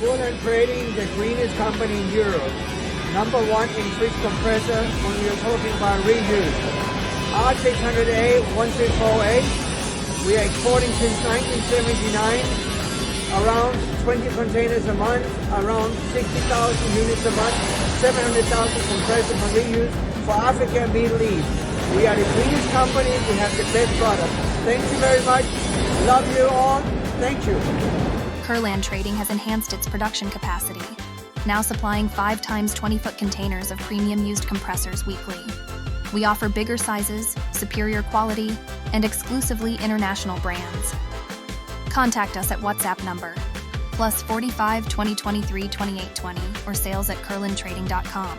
Kurland Trading, the greenest company in Europe. Number one in fish compressor when we are talking about reuse. R600A 1648. We are exporting since 1979. Around 20 containers a month, around 60,000 units a month, 700,000 compressors for reuse for Africa and Middle East. We are the greenest company, we have the best product. Thank you very much. Love you all. Thank you. Kurland Trading has enhanced its production capacity, now supplying 5 times 20-foot containers of premium used compressors weekly. We offer bigger sizes, superior quality, and exclusively international brands. Contact us at WhatsApp number +45 2023 2820 or sales@kurlandtrading.com.